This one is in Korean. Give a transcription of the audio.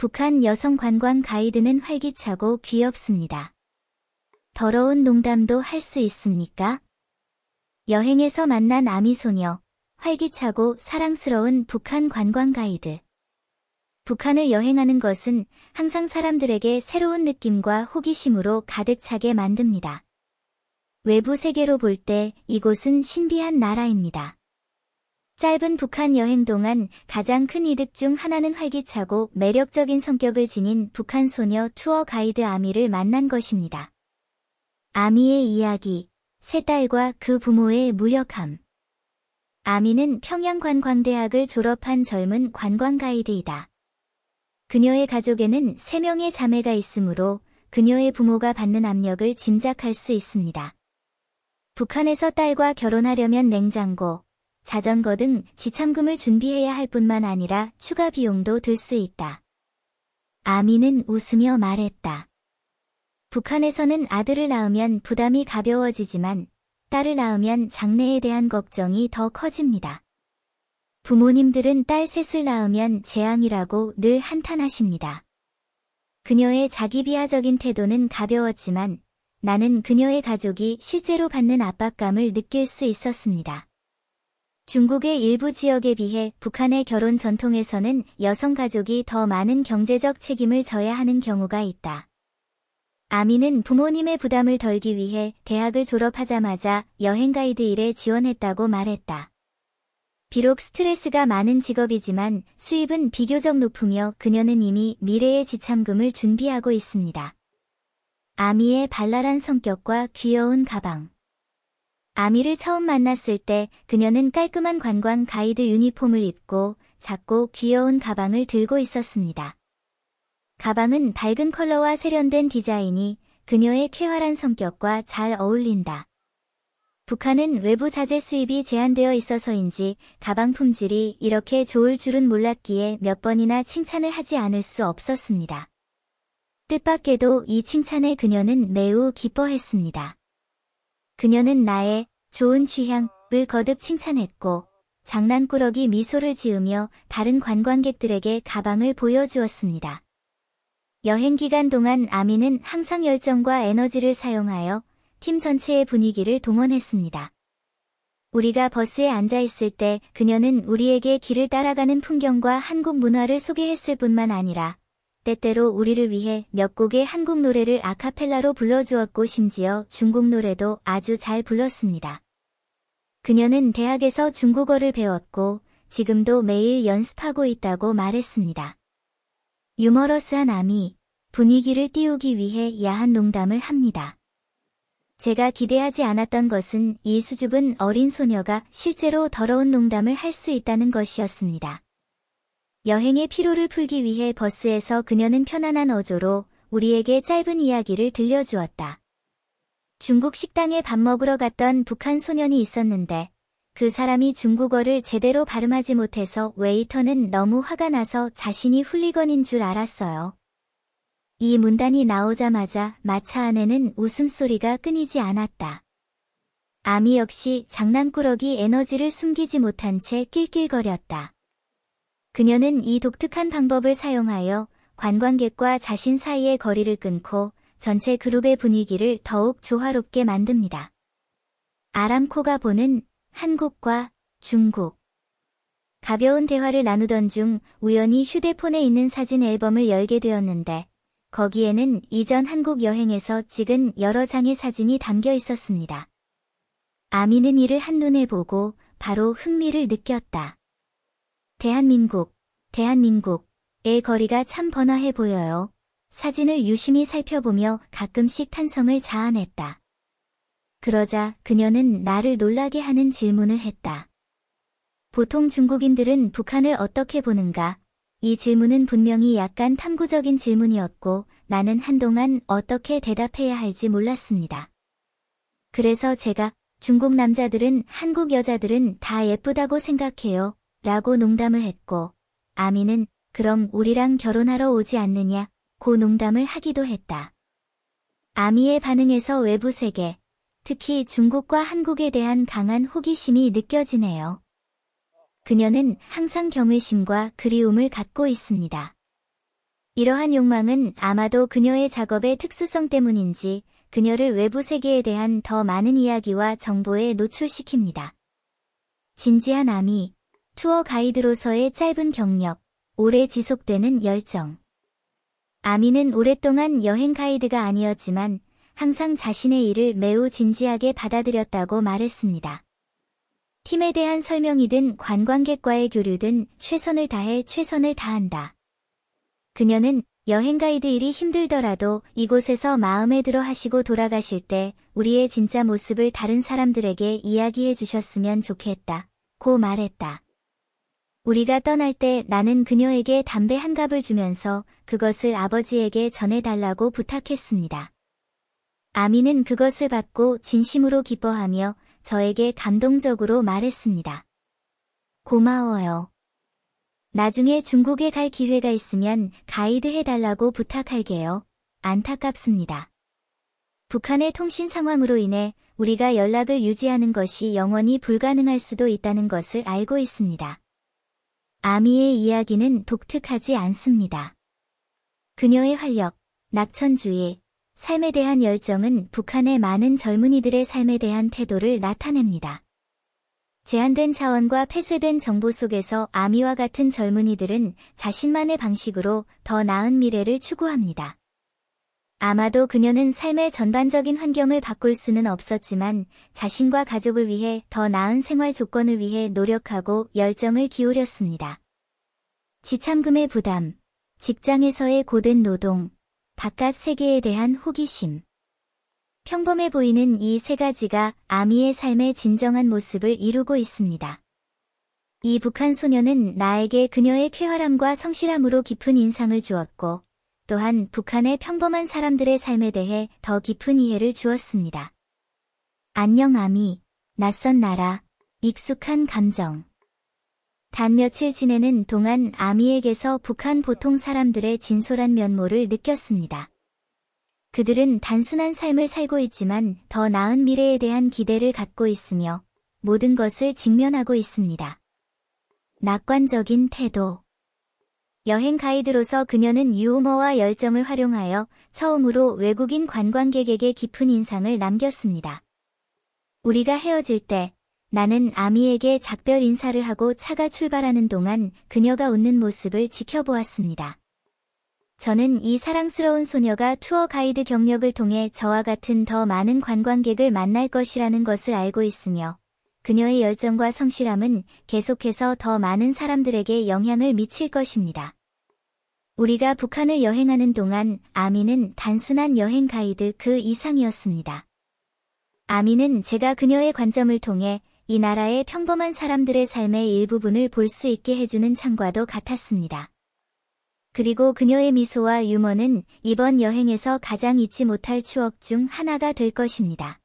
북한 여성 관광 가이드는 활기차고 귀엽습니다. 더러운 농담도 할 수 있습니까? 여행에서 만난 아미 소녀, 활기차고 사랑스러운 북한 관광 가이드. 북한을 여행하는 것은 항상 사람들에게 새로운 느낌과 호기심으로 가득 차게 만듭니다. 외부 세계로 볼 때 이곳은 신비한 나라입니다. 짧은 북한 여행 동안 가장 큰 이득 중 하나는 활기차고 매력적인 성격을 지닌 북한 소녀 투어 가이드 아미를 만난 것입니다. 아미의 이야기, 세 딸과 그 부모의 무력함. 아미는 평양관광대학을 졸업한 젊은 관광 가이드이다. 그녀의 가족에는 3명의 자매가 있으므로 그녀의 부모가 받는 압력을 짐작할 수 있습니다. 북한에서 딸과 결혼하려면 냉장고, 자전거 등 지참금을 준비해야 할 뿐만 아니라 추가 비용도 들 수 있다. 아미는 웃으며 말했다. 북한에서는 아들을 낳으면 부담이 가벼워지지만 딸을 낳으면 장래에 대한 걱정이 더 커집니다. 부모님들은 딸 셋을 낳으면 재앙이라고 늘 한탄하십니다. 그녀의 자기 비하적인 태도는 가벼웠지만 나는 그녀의 가족이 실제로 받는 압박감을 느낄 수 있었습니다. 중국의 일부 지역에 비해 북한의 결혼 전통에서는 여성 가족이 더 많은 경제적 책임을 져야 하는 경우가 있다. 아미는 부모님의 부담을 덜기 위해 대학을 졸업하자마자 여행 가이드 일에 지원했다고 말했다. 비록 스트레스가 많은 직업이지만 수입은 비교적 높으며 그녀는 이미 미래의 지참금을 준비하고 있습니다. 아미의 발랄한 성격과 귀여운 가방. 아미를 처음 만났을 때 그녀는 깔끔한 관광 가이드 유니폼을 입고 작고 귀여운 가방을 들고 있었습니다. 가방은 밝은 컬러와 세련된 디자인이 그녀의 쾌활한 성격과 잘 어울린다. 북한은 외부 자재 수입이 제한되어 있어서인지 가방 품질이 이렇게 좋을 줄은 몰랐기에 몇 번이나 칭찬을 하지 않을 수 없었습니다. 뜻밖에도 이 칭찬에 그녀는 매우 기뻐했습니다. 그녀는 나의 좋은 취향을 거듭 칭찬했고 장난꾸러기 미소를 지으며 다른 관광객들에게 가방을 보여주었습니다. 여행 기간 동안 아미는 항상 열정과 에너지를 사용하여 팀 전체의 분위기를 동원했습니다. 우리가 버스에 앉아 있을 때 그녀는 우리에게 길을 따라가는 풍경과 한국 문화를 소개했을 뿐만 아니라 때때로 우리를 위해 몇 곡의 한국 노래를 아카펠라로 불러주었고 심지어 중국 노래도 아주 잘 불렀습니다. 그녀는 대학에서 중국어를 배웠고 지금도 매일 연습하고 있다고 말했습니다. 유머러스한 아미, 분위기를 띄우기 위해 야한 농담을 합니다. 제가 기대하지 않았던 것은 이 수줍은 어린 소녀가 실제로 더러운 농담을 할 수 있다는 것이었습니다. 여행의 피로를 풀기 위해 버스에서 그녀는 편안한 어조로 우리에게 짧은 이야기를 들려주었다. 중국 식당에 밥 먹으러 갔던 북한 소년이 있었는데 그 사람이 중국어를 제대로 발음하지 못해서 웨이터는 너무 화가 나서 자신이 훌리건인 줄 알았어요. 이 문단이 나오자마자 마차 안에는 웃음소리가 끊이지 않았다. 아미 역시 장난꾸러기 에너지를 숨기지 못한 채 낄낄거렸다. 그녀는 이 독특한 방법을 사용하여 관광객과 자신 사이의 거리를 끊고 전체 그룹의 분위기를 더욱 조화롭게 만듭니다. 아람코가 보는 한국과 중국. 가벼운 대화를 나누던 중 우연히 휴대폰에 있는 사진 앨범을 열게 되었는데 거기에는 이전 한국 여행에서 찍은 여러 장의 사진이 담겨 있었습니다. 아미는 이를 한눈에 보고 바로 흥미를 느꼈다. 대한민국의 거리가 참 번화해 보여요. 사진을 유심히 살펴보며 가끔씩 탄성을 자아냈다. 그러자 그녀는 나를 놀라게 하는 질문을 했다. 보통 중국인들은 북한을 어떻게 보는가? 이 질문은 분명히 약간 탐구적인 질문이었고 나는 한동안 어떻게 대답해야 할지 몰랐습니다. 그래서 제가 중국 남자들은 한국 여자들은 다 예쁘다고 생각해요. 라고 농담을 했고 아미는 그럼 우리랑 결혼하러 오지 않느냐? 고 농담을 하기도 했다. 아미의 반응에서 외부 세계, 특히 중국과 한국에 대한 강한 호기심이 느껴지네요. 그녀는 항상 경외심과 그리움을 갖고 있습니다. 이러한 욕망은 아마도 그녀의 작업의 특수성 때문인지 그녀를 외부 세계에 대한 더 많은 이야기와 정보에 노출시킵니다. 진지한 아미, 투어 가이드로서의 짧은 경력, 오래 지속되는 열정. 아미는 오랫동안 여행 가이드가 아니었지만 항상 자신의 일을 매우 진지하게 받아들였다고 말했습니다. 팀에 대한 설명이든 관광객과의 교류든 최선을 다해 최선을 다한다. 그녀는 여행 가이드 일이 힘들더라도 이곳에서 마음에 들어 하시고 돌아가실 때 우리의 진짜 모습을 다른 사람들에게 이야기해 주셨으면 좋겠다. 고 말했다. 우리가 떠날 때 나는 그녀에게 담배 한 갑을 주면서 그것을 아버지에게 전해달라고 부탁했습니다. 아미는 그것을 받고 진심으로 기뻐하며 저에게 감동적으로 말했습니다. 고마워요. 나중에 중국에 갈 기회가 있으면 가이드 해달라고 부탁할게요. 안타깝습니다. 북한의 통신 상황으로 인해 우리가 연락을 유지하는 것이 영원히 불가능할 수도 있다는 것을 알고 있습니다. 아미의 이야기는 독특하지 않습니다. 그녀의 활력, 낙천주의, 삶에 대한 열정은 북한의 많은 젊은이들의 삶에 대한 태도를 나타냅니다. 제한된 자원과 폐쇄된 정보 속에서 아미와 같은 젊은이들은 자신만의 방식으로 더 나은 미래를 추구합니다. 아마도 그녀는 삶의 전반적인 환경을 바꿀 수는 없었지만 자신과 가족을 위해 더 나은 생활 조건을 위해 노력하고 열정을 기울였습니다. 지참금의 부담, 직장에서의 고된 노동, 바깥 세계에 대한 호기심. 평범해 보이는 이 세 가지가 아미의 삶의 진정한 모습을 이루고 있습니다. 이 북한 소녀는 나에게 그녀의 쾌활함과 성실함으로 깊은 인상을 주었고, 또한 북한의 평범한 사람들의 삶에 대해 더 깊은 이해를 주었습니다. 안녕 아미, 낯선 나라, 익숙한 감정. 단 며칠 지내는 동안 아미에게서 북한 보통 사람들의 진솔한 면모를 느꼈습니다. 그들은 단순한 삶을 살고 있지만 더 나은 미래에 대한 기대를 갖고 있으며 모든 것을 직면하고 있습니다. 낙관적인 태도. 여행 가이드로서 그녀는 유머와 열정을 활용하여 처음으로 외국인 관광객에게 깊은 인상을 남겼습니다. 우리가 헤어질 때 나는 아미에게 작별 인사를 하고 차가 출발하는 동안 그녀가 웃는 모습을 지켜보았습니다. 저는 이 사랑스러운 소녀가 투어 가이드 경력을 통해 저와 같은 더 많은 관광객을 만날 것이라는 것을 알고 있으며 그녀의 열정과 성실함은 계속해서 더 많은 사람들에게 영향을 미칠 것입니다. 우리가 북한을 여행하는 동안 아미는 단순한 여행 가이드 그 이상이었습니다. 아미는 제가 그녀의 관점을 통해 이 나라의 평범한 사람들의 삶의 일부분을 볼 수 있게 해주는 창과도 같았습니다. 그리고 그녀의 미소와 유머는 이번 여행에서 가장 잊지 못할 추억 중 하나가 될 것입니다.